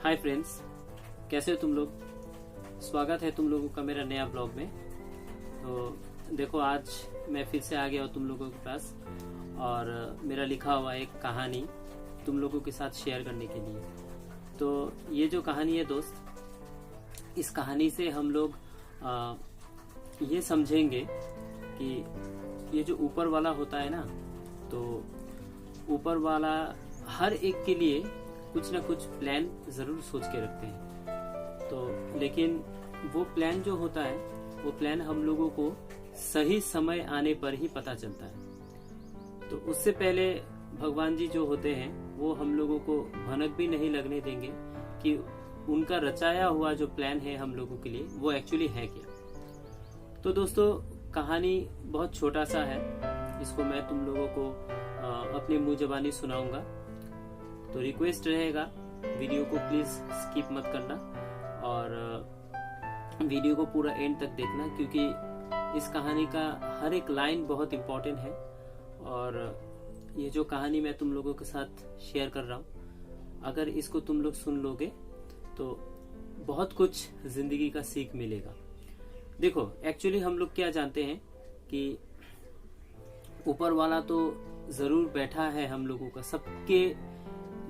Hi friends, कैसे हो तुम लोग। स्वागत है तुम लोगों का मेरा नया ब्लॉग में। तो देखो, आज मैं फिर से आ गया हूँ तुम लोगों के पास और मेरा लिखा हुआ एक कहानी तुम लोगों के साथ शेयर करने के लिए। तो ये जो कहानी है दोस्त, इस कहानी से हम लोग ये समझेंगे कि ये जो ऊपर वाला होता है ना, तो ऊपर वाला हर एक के लिए कुछ ना कुछ प्लान जरूर सोच के रखते हैं। तो लेकिन वो प्लान जो होता है, वो प्लान हम लोगों को सही समय आने पर ही पता चलता है। तो उससे पहले भगवान जी जो होते हैं, वो हम लोगों को भनक भी नहीं लगने देंगे कि उनका रचाया हुआ जो प्लान है हम लोगों के लिए, वो एक्चुअली है क्या। तो दोस्तों, कहानी बहुत छोटा सा है, इसको मैं तुम लोगों को अपनी मुंह जबानी सुनाऊंगा। तो रिक्वेस्ट रहेगा, वीडियो को प्लीज स्किप मत करना और वीडियो को पूरा एंड तक देखना, क्योंकि इस कहानी का हर एक लाइन बहुत इम्पोर्टेंट है। और ये जो कहानी मैं तुम लोगों के साथ शेयर कर रहा हूँ, अगर इसको तुम लोग सुन लोगे तो बहुत कुछ जिंदगी का सीख मिलेगा। देखो, एक्चुअली हम लोग क्या जानते हैं कि ऊपर वाला तो जरूर बैठा है हम लोगों का, सबके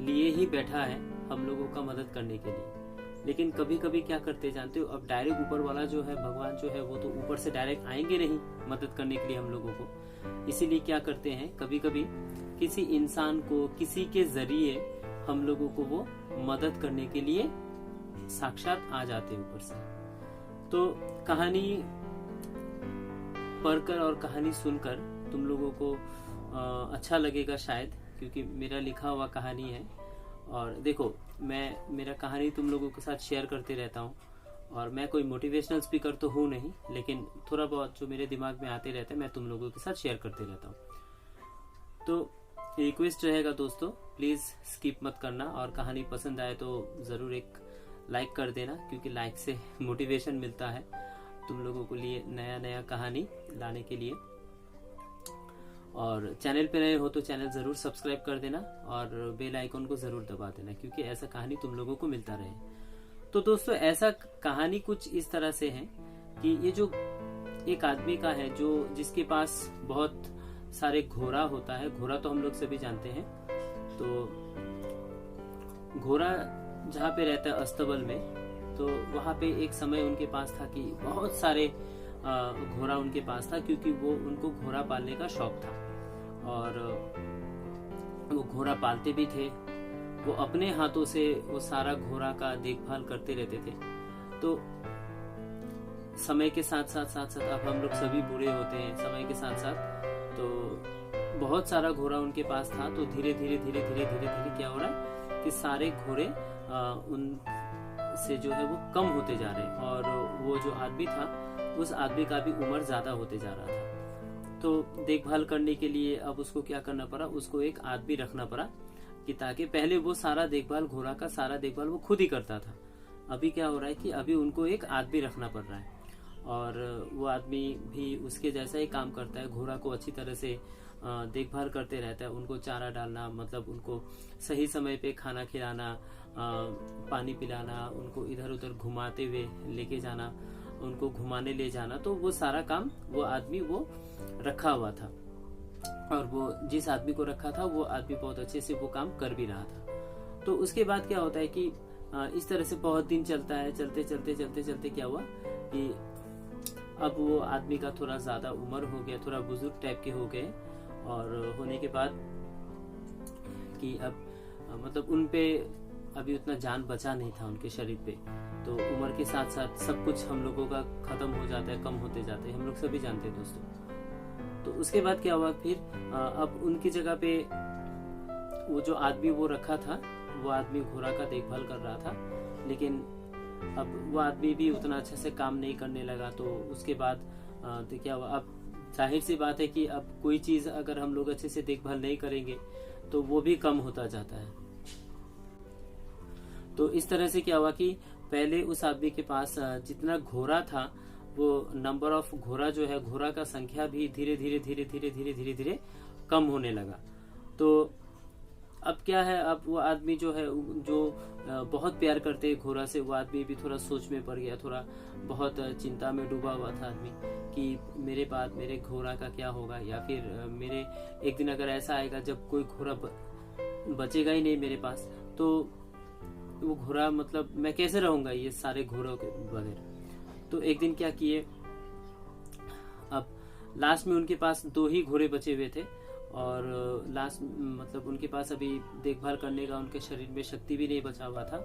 लिए ही बैठा है हम लोगों का मदद करने के लिए। लेकिन कभी कभी क्या करते जानते हो, अब डायरेक्ट ऊपर वाला जो है, भगवान जो है, वो तो ऊपर से डायरेक्ट आएंगे नहीं मदद करने के लिए हम लोगों को। इसीलिए क्या करते हैं, कभी कभी किसी इंसान को, किसी के जरिए हम लोगों को वो मदद करने के लिए साक्षात आ जाते हैं ऊपर से। तो कहानी पढ़कर और कहानी सुनकर तुम लोगों को अच्छा लगेगा शायद, क्योंकि मेरा लिखा हुआ कहानी है। और देखो, मैं मेरा कहानी तुम लोगों के साथ शेयर करते रहता हूँ और मैं कोई मोटिवेशनल स्पीकर तो हूँ नहीं, लेकिन थोड़ा बहुत जो मेरे दिमाग में आते रहते हैं मैं तुम लोगों के साथ शेयर करते रहता हूँ। तो रिक्वेस्ट रहेगा दोस्तों, प्लीज स्किप मत करना और कहानी पसंद आए तो जरूर एक लाइक कर देना, क्योंकि लाइक से मोटिवेशन मिलता है तुम लोगों के लिए नया नया कहानी लाने के लिए। और चैनल पे नए हो तो चैनल जरूर सब्सक्राइब कर देना और बेल आइकन को जरूर दबा देना, क्योंकि ऐसा कहानी तुम लोगों को मिलता रहे। तो दोस्तों, ऐसा कहानी कुछ इस तरह से है कि ये जो एक आदमी का है, जो जिसके पास बहुत सारे घोड़ा होता है। घोड़ा तो हम लोग सभी जानते हैं। तो घोड़ा जहाँ पे रहता है अस्तबल में, तो वहाँ पे एक समय उनके पास था कि बहुत सारे घोड़ा उनके पास था, क्योंकि वो उनको घोड़ा पालने का शौक था और वो घोड़ा पालते भी थे। वो अपने हाथों से वो सारा घोड़ा का देखभाल करते रहते थे। तो समय के साथ साथ अब हम लोग सभी बूढ़े होते हैं, समय के साथ साथ तो बहुत सारा घोड़ा उनके पास था। तो धीरे धीरे क्या हो रहा है कि सारे घोड़े उन से जो है वो कम होते जा रहे हैं, और वो जो आदमी था, उस आदमी का भी उम्र ज्यादा होते जा रहा था। तो देखभाल करने के लिए अब उसको क्या करना पड़ा, उसको एक आदमी रखना पड़ा, कि ताकि पहले वो सारा देखभाल, घोड़ा का सारा देखभाल वो खुद ही करता था। अभी क्या हो रहा है कि अभी उनको एक आदमी रखना पड़ रहा है, और वो आदमी भी उसके जैसा ही काम करता है। घोड़ा को अच्छी तरह से देखभाल करते रहता है, उनको चारा डालना, मतलब उनको सही समय पे खाना खिलाना, पानी पिलाना, उनको इधर उधर घुमाते हुए लेके जाना, उनको घुमाने ले जाना। तो वो सारा काम वो आदमी वो रखा हुआ था, और वो जिस आदमी को रखा था वो आदमी बहुत अच्छे से वो काम कर भी रहा था। तो उसके बाद क्या होता है कि इस तरह से बहुत दिन चलता है। चलते क्या हुआ कि अब वो आदमी का थोड़ा ज्यादा उम्र हो गया, थोड़ा बुजुर्ग टाइप के हो गए, और होने के बाद कि अब मतलब उन पे अभी उतना जान बचा नहीं था उनके शरीर पे। तो उम्र के साथ साथ सब कुछ हम लोगों का खत्म हो जाता है, कम होते जाते हैं, हम लोग सभी जानते हैं दोस्तों। तो उसके बाद क्या हुआ फिर, अब उनकी जगह पे वो जो आदमी वो रखा था, वो आदमी घोड़ा का देखभाल कर रहा था, लेकिन अब वो आदमी भी उतना अच्छे से काम नहीं करने लगा। तो उसके बाद तो क्या हुआ, अब जाहिर सी बात है कि अब कोई चीज अगर हम लोग अच्छे से देखभाल नहीं करेंगे तो वो भी कम होता जाता है। तो इस तरह से क्या हुआ कि पहले उस आदमी के पास जितना घोड़ा था, वो नंबर ऑफ घोड़ा जो है, घोड़ा का संख्या भी धीरे धीरे कम होने लगा। तो अब क्या है, अब वो आदमी जो है, जो बहुत प्यार करते हैं घोड़ा से, वो आदमी भी थोड़ा सोच में पड़ गया, थोड़ा बहुत चिंता में डूबा हुआ था आदमी कि मेरे बाद मेरे घोड़ा का क्या होगा, या फिर मेरे एक दिन अगर ऐसा आएगा जब कोई घोड़ा बचेगा ही नहीं मेरे पास, तो वो घोड़ा मतलब मैं कैसे रहूंगा ये सारे घोड़ों के बगैर। तो एक दिन क्या किए, अब लास्ट में उनके पास 2 ही घोड़े बचे हुए थे, और लास्ट मतलब उनके पास अभी देखभाल करने का उनके शरीर में शक्ति भी नहीं बचा हुआ था।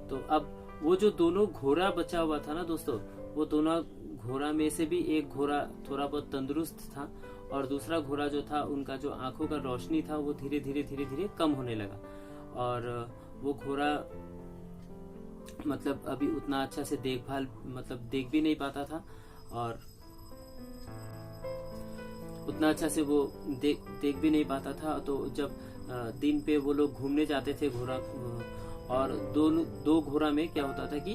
तो अब वो जो दोनों घोड़ा बचा हुआ था ना दोस्तों, वो दोनों घोड़ा में से भी एक घोड़ा थोड़ा बहुत तंदुरुस्त था, और दूसरा घोड़ा जो था, उनका जो आंखों का रोशनी था वो धीरे धीरे कम होने लगा, और वो घोड़ा मतलब अभी उतना अच्छा से देखभाल मतलब देख भी नहीं पाता था, और उतना अच्छा से वो देख भी नहीं पाता था। तो जब दिन पे वो लोग घूमने जाते थे घोड़ा, और दो घोड़ा में क्या होता था कि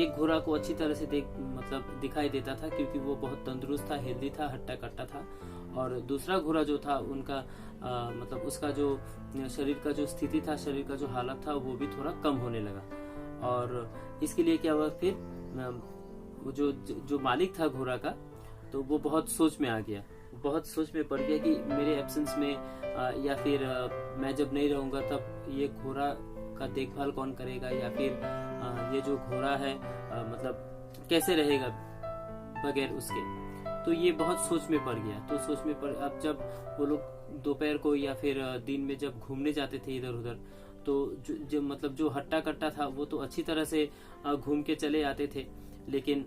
एक घोड़ा को अच्छी तरह से मतलब दिखाई देता था, क्योंकि वो बहुत तंदुरुस्त था, हेल्दी था, हट्टा कट्टा था, और दूसरा घोड़ा जो था उनका मतलब उसका जो शरीर का जो स्थिति था, शरीर का जो हालत था, वो भी थोड़ा कम होने लगा। और इसके लिए क्या हुआ, फिर वो जो मालिक था घोड़ा का, तो वो बहुत सोच में आ गया, बहुत सोच में पड़ गया कि मेरे एब्सेंस में या फिर मैं जब नहीं रहूंगा तब ये घोड़ा का देखभाल कौन करेगा, या फिर ये जो घोड़ा है मतलब कैसे रहेगा बगैर उसके। तो ये बहुत सोच में पड़ गया। तो सोच में पड़, अब जब वो लोग दोपहर को या फिर दिन में जब घूमने जाते थे इधर उधर, तो जो मतलब जो हट्टा कट्टा था वो तो अच्छी तरह से घूम के चले आते थे, लेकिन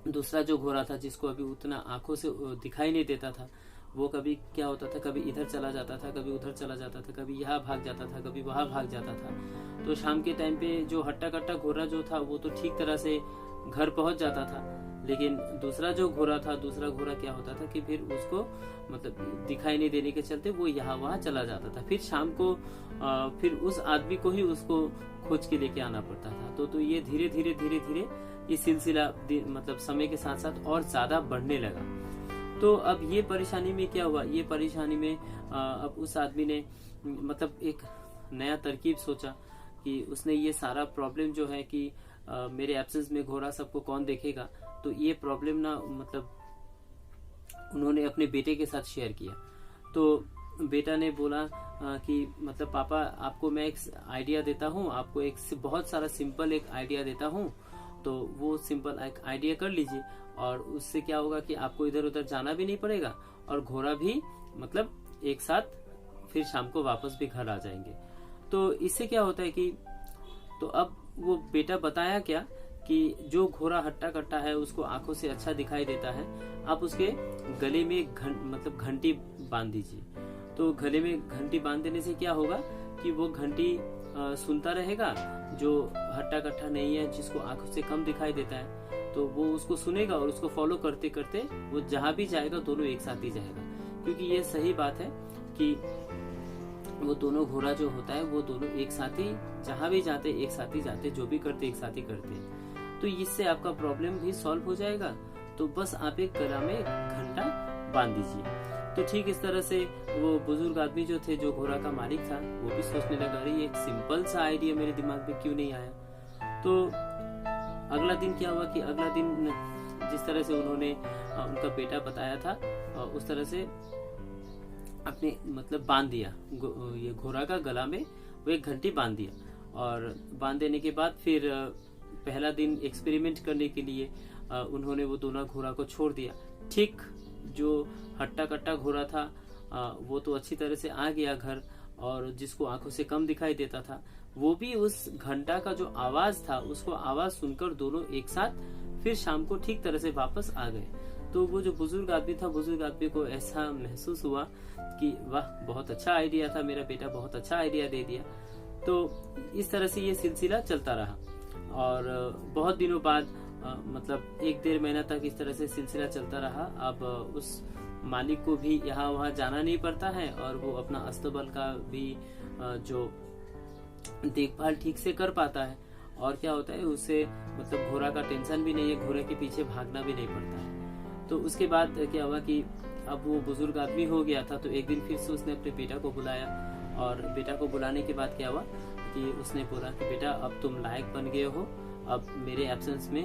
दूसरा जो घोड़ा था जिसको अभी उतना आंखों से दिखाई नहीं देता था, वो कभी क्या होता था, कभी इधर चला जाता था, कभी उधर चला जाता था, कभी यहाँ भाग जाता था, कभी वहां भाग जाता था। तो शाम के टाइम पे जो हट्टा कट्टा घोड़ा जो था वो तो ठीक तरह से घर पहुंच जाता था, लेकिन दूसरा जो घोड़ा था, दूसरा घोड़ा क्या होता था कि फिर उसको मतलब दिखाई नहीं देने के चलते वो यहाँ वहां चला जाता था। फिर शाम को फिर उस आदमी को ही उसको खोज के लेके आना पड़ता था। तो ये धीरे धीरे ये सिलसिला मतलब समय के साथ साथ और ज्यादा बढ़ने लगा। तो अब ये परेशानी में क्या हुआ, ये परेशानी में अब उस आदमी ने मतलब एक नया तरकीब सोचा कि उसने ये सारा प्रॉब्लम जो है कि मेरे एब्सेंस में घोड़ा सबको कौन देखेगा, तो ये प्रॉब्लम ना मतलब उन्होंने अपने बेटे के साथ शेयर किया। तो बेटा ने बोला कि मतलब पापा आपको मैं एक आइडिया देता हूँ, आपको एक बहुत सारा सिंपल एक आइडिया देता हूँ, तो वो सिंपल एक आइडिया कर लीजिए, और उससे क्या होगा कि आपको इधर उधर जाना भी नहीं पड़ेगा, और घोड़ा भी मतलब एक साथ फिर शाम को वापस भी घर आ जाएंगे। तो इससे क्या होता है कि तो अब वो बेटा बताया क्या कि जो घोड़ा हट्टा कट्टा है उसको आंखों से अच्छा दिखाई देता है, आप उसके गले में मतलब घंटी बांध दीजिए। तो गले में घंटी बांध देने से क्या होगा कि वो घंटी सुनता रहेगा, जो हट्टा कट्टा नहीं है, जिसको आंखों से कम दिखाई देता है, तो वो उसको सुनेगा और उसको फॉलो करते करते वो जहां भी जाएगा दोनों एक साथ ही जाएगा। क्योंकि ये सही बात है कि वो दोनों घोड़ा जो होता है वो दोनों एक साथ ही जहां भी जाते एक साथ ही जाते, जो भी करते एक साथ ही करते। तो इससे आपका प्रॉब्लम भी सॉल्व हो जाएगा। तो बस आप एक गला में घंटा बांध दीजिए। तो ठीक इस तरह से वो बुजुर्ग आदमी जो थे, जो घोड़ा का मालिक था, वो भी सोचने लगा, अरे एक सिंपल सा आइडिया मेरे दिमाग में क्यों नहीं आया। तो अगला दिन क्या हुआ कि अगला दिन जिस तरह से उन्होंने उनका बेटा बताया था उस तरह से अपने मतलब बांध दिया, ये घोड़ा का गला में वो एक घंटी बांध दिया। और बांध देने के बाद फिर पहला दिन एक्सपेरिमेंट करने के लिए उन्होंने वो दोनों घोड़ा को छोड़ दिया। ठीक जो हट्टा कट्टा घोड़ा था वो तो अच्छी तरह से आ गया घर, और जिसको आंखों से कम दिखाई देता था वो भी उस घंटा का जो आवाज था उसको आवाज सुनकर दोनों एक साथ फिर शाम को ठीक तरह से वापस आ गए। तो वो जो बुजुर्ग आदमी था, बुजुर्ग आदमी को ऐसा महसूस हुआ कि वाह बहुत अच्छा आइडिया था, मेरा बेटा बहुत अच्छा आइडिया दे दिया। तो इस तरह से ये सिलसिला चलता रहा, और बहुत दिनों बाद मतलब 1-1.5 महीना तक इस तरह से सिलसिला चलता रहा। अब उस मालिक को भी यहाँ वहाँ जाना नहीं पड़ता है, और वो अपना अस्तबल का भी जो देखभाल ठीक से कर पाता है। और क्या होता है उससे मतलब घोड़ा का टेंशन भी नहीं है, घोड़े के पीछे भागना भी नहीं पड़ता है। तो उसके बाद क्या हुआ कि अब वो बुजुर्ग आदमी हो गया था, तो एक दिन फिर से उसने अपने बेटा को बुलाया और बेटा को बुलाने के बाद क्या हुआ कि उसने बोला कि बेटा अब तुम लायक बन गए हो, अब मेरे एब्सेंस में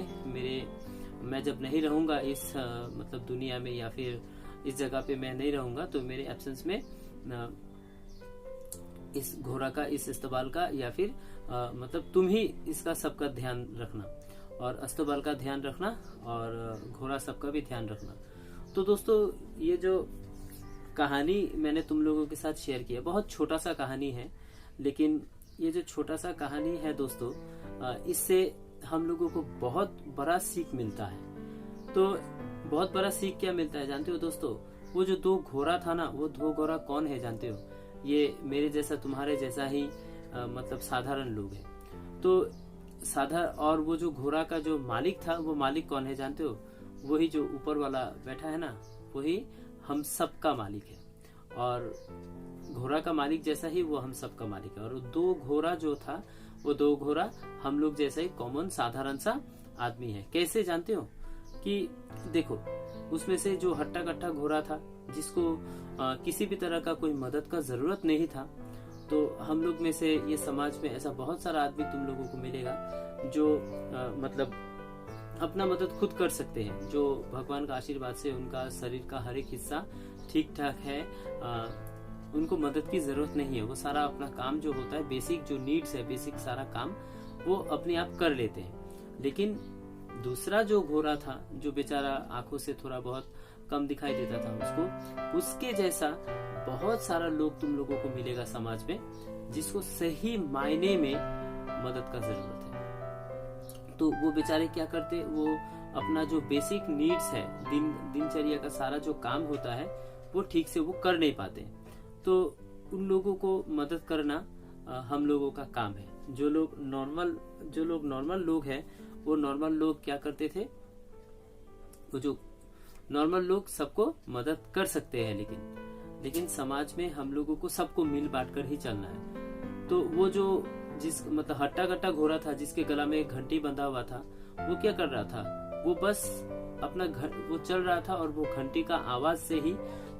मैं जब नहीं रहूंगा इस मतलब दुनिया में या फिर इस जगह पे मैं नहीं रहूंगा, तो मेरे एब्सेंस में इस घोड़ा का, इस अस्तबल का या फिर मतलब तुम ही इसका सबका ध्यान रखना और अस्तबल का ध्यान रखना और घोड़ा सबका भी ध्यान रखना। तो दोस्तों ये जो कहानी मैंने तुम लोगों के साथ शेयर किया, बहुत छोटा सा कहानी है, लेकिन ये जो छोटा सा कहानी है दोस्तों, इससे हम लोगों को बहुत बड़ा सीख मिलता है। तो बहुत बड़ा सीख क्या मिलता है जानते हो दोस्तों? वो जो 2 घोड़ा था ना, वो 2 घोड़ा कौन है जानते हो? ये मेरे जैसा, तुम्हारे जैसा ही मतलब साधारण लोग हैं। तो और वो जो घोड़ा का जो मालिक था, वो मालिक कौन है जानते हो? वही जो ऊपर वाला बैठा है ना, वही हम सब का मालिक है। और घोड़ा का मालिक जैसा ही वो हम सब का मालिक है। और 2 घोड़ा जो था, वो 2 घोड़ा हम लोग जैसा ही कॉमन साधारण सा आदमी है। कैसे जानते हो? कि देखो, उसमें से जो हट्टा कट्टा घोड़ा था, जिसको किसी भी तरह का कोई मदद का जरूरत नहीं था, तो हम लोग में से ये समाज में ऐसा बहुत सारा आदमी तुम लोगों को मिलेगा जो मतलब अपना मदद खुद कर सकते हैं, जो भगवान का आशीर्वाद से उनका शरीर का हर एक हिस्सा ठीक ठाक है, उनको मदद की जरूरत नहीं है। वो सारा अपना काम जो होता है, बेसिक जो नीड्स है, बेसिक सारा काम वो अपने आप कर लेते हैं। लेकिन दूसरा जो घोड़ा था, जो बेचारा आंखों से थोड़ा बहुत कम दिखाई देता था, उसके जैसा बहुत सारा लोग तुम लोगों को मिलेगा समाज में, जिसको सही मायने में मदद का जरूरत है। तो वो बेचारे क्या करते, वो अपना जो बेसिक नीड्स है, दिनचर्या का सारा जो काम होता है, वो ठीक से वो कर नहीं पाते। तो उन लोगों को मदद करना हम लोगों का काम है। जो लोग नॉर्मल लोग हैं, वो नॉर्मल लोग क्या करते थे, वो जो नॉर्मल लोग सबको मदद कर सकते हैं, लेकिन समाज में हम लोगों को सबको मिल बांट कर ही चलना है। तो वो जो मतलब हट्टा कट्टा घोड़ा था, जिसके गला में एक घंटी बंधा हुआ था, वो क्या कर रहा था, वो बस अपना वो चल रहा था और वो घंटी का आवाज से ही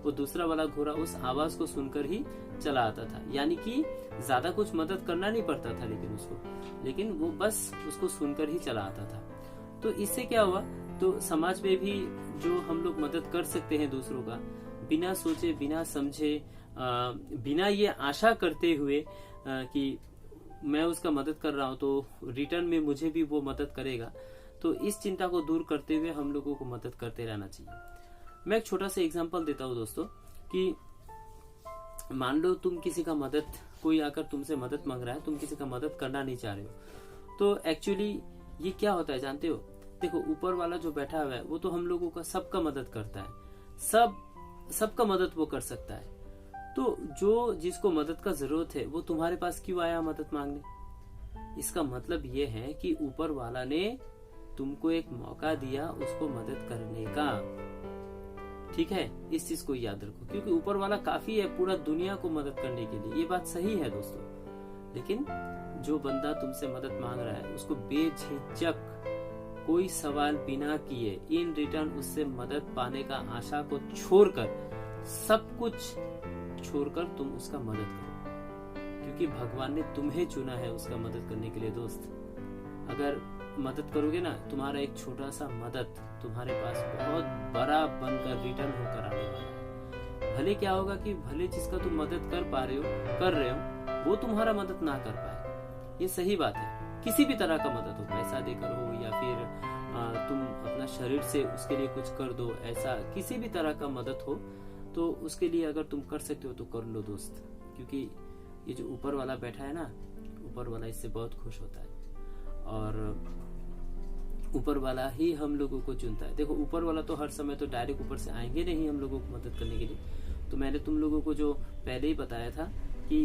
वो दूसरा वाला घोड़ा उस आवाज को सुनकर ही चला आता था। यानी कि ज्यादा कुछ मदद करना नहीं पड़ता था लेकिन वो बस उसको सुनकर ही चला आता था। तो इससे क्या हुआ, तो समाज में भी जो हम लोग मदद कर सकते हैं दूसरों का, बिना सोचे, बिना समझे, बिना ये आशा करते हुए कि मैं उसका मदद कर रहा हूँ तो रिटर्न में मुझे भी वो मदद करेगा, तो इस चिंता को दूर करते हुए हम लोगों को मदद करते रहना चाहिए। मैं एक छोटा सा एग्जांपल देता हूँ दोस्तों, कि मान लो तुम किसी का मदद, कोई आकर तुमसे मदद मांग रहा है, तुम किसी का मदद करना नहीं चाह रहे हो, तो एक्चुअली ये क्या होता है जानते हो? देखो, ऊपर वाला जो बैठा हुआ है वो तो हम लोगों का सबका मदद करता है, सबका मदद वो कर सकता है। तो जो जिसको मदद का जरूरत है वो तुम्हारे पास क्यों आया मदद मांगने? इसका मतलब ये है कि ऊपर वाला ने तुमको एक मौका दिया उसको मदद करने का। ठीक है, इस चीज को याद रखो, क्योंकि ऊपर वाला काफी है पूरा दुनिया को मदद करने के लिए, ये बात सही है दोस्तों। लेकिन जो बंदा तुमसे मदद मांग रहा है, उसको बेझिझक, कोई सवाल बिना किए, इन रिटर्न उससे मदद पाने का आशा को छोड़कर, सब कुछ छोड़कर तुम उसका मदद करो, क्योंकि भगवान ने तुम्हें चुना है उसका मदद करने के लिए। दोस्त, अगर मदद करोगे ना, तुम्हारा एक छोटा सा मदद तुम्हारे पास बहुत बड़ा बनकर रिटर्न होकर आने वाला है। भले क्या होगा कि भले जिसका तुम मदद कर रहे हो वो तुम्हारा मदद ना कर पाए, ये सही बात है। किसी भी तरह का मदद हो, पैसा देकर हो या फिर तुम अपना शरीर से उसके लिए कुछ कर दो, ऐसा किसी भी तरह का मदद हो, तो उसके लिए अगर तुम कर सकते हो तो कर लो दोस्त, क्योंकि ये जो ऊपर वाला बैठा है ना, ऊपर वाला इससे बहुत खुश होता है और ऊपर वाला ही हम लोगों को चुनता है। देखो, ऊपर वाला तो हर समय तो डायरेक्ट ऊपर से आएंगे नहीं हम लोगों को मदद करने के लिए। तो मैंने तुम लोगों को जो पहले ही बताया था कि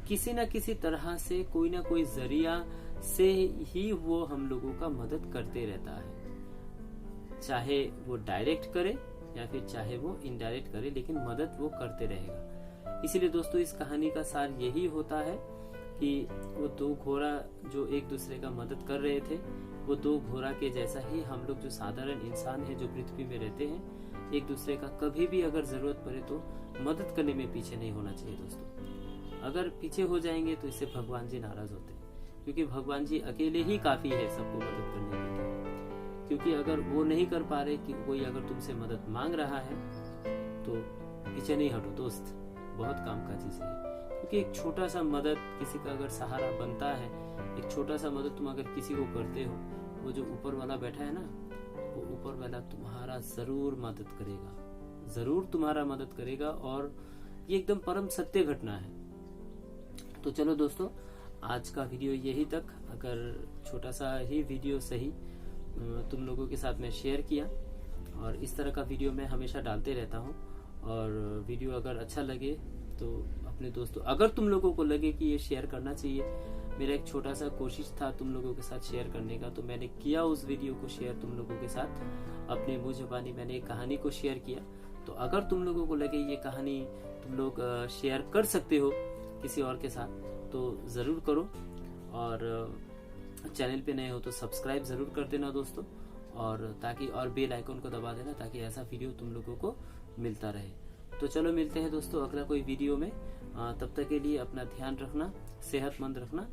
किसी न किसी तरह से, कोई ना कोई जरिया से ही वो हम लोगों का मदद करते रहता है, चाहे वो डायरेक्ट करे या फिर चाहे वो इनडायरेक्ट करे, लेकिन मदद वो करते रहेगा। इसीलिए दोस्तों, इस कहानी का सार यही होता है कि वो 2 घोड़ा जो एक दूसरे का मदद कर रहे थे, वो 2 घोड़ा के जैसा ही हम लोग जो साधारण इंसान है, जो पृथ्वी में रहते हैं, एक दूसरे का कभी भी अगर जरूरत पड़े तो मदद करने में पीछे नहीं होना चाहिए दोस्तों। अगर पीछे हो जाएंगे तो इससे भगवान जी नाराज होते हैं, क्योंकि भगवान जी अकेले ही काफी है सबको मदद करने के लिए। क्योंकि अगर वो नहीं कर पा रहे कि कोई अगर तुमसे मदद मांग रहा है तो पीछे नहीं हटो दोस्त, बहुत काम का चीज है। क्योंकि एक छोटा सा मदद किसी का अगर सहारा बनता है, एक छोटा सा मदद तुम अगर किसी को करते हो, वो जो ऊपर वाला बैठा है ना, वो ऊपर वाला तुम्हारा जरूर मदद करेगा, जरूर तुम्हारा मदद करेगा। और ये एकदम परम सत्य घटना है। तो चलो दोस्तों, आज का वीडियो यही तक। अगर छोटा सा ही वीडियो सही तुम लोगों के साथ में शेयर किया, और इस तरह का वीडियो मैं हमेशा डालते रहता हूँ। और वीडियो अगर अच्छा लगे तो अपने दोस्तों, अगर तुम लोगों को लगे कि ये शेयर करना चाहिए, मेरा एक छोटा सा कोशिश था तुम लोगों के साथ शेयर करने का, तो मैंने किया उस वीडियो को शेयर तुम लोगों के साथ। अपने मुंह जुबानी मैंने एक कहानी को शेयर किया। तो अगर तुम लोगों को लगे ये कहानी तुम लोग शेयर कर सकते हो किसी और के साथ, तो जरूर करो। और चैनल पे नए हो तो सब्सक्राइब जरूर कर देना दोस्तों, और ताकि और बेल आइकन को दबा देना, ताकि ऐसा वीडियो तुम लोगों को मिलता रहे। तो चलो मिलते हैं दोस्तों अगला कोई वीडियो में। तब तक के लिए अपना ध्यान रखना, सेहतमंद रखना।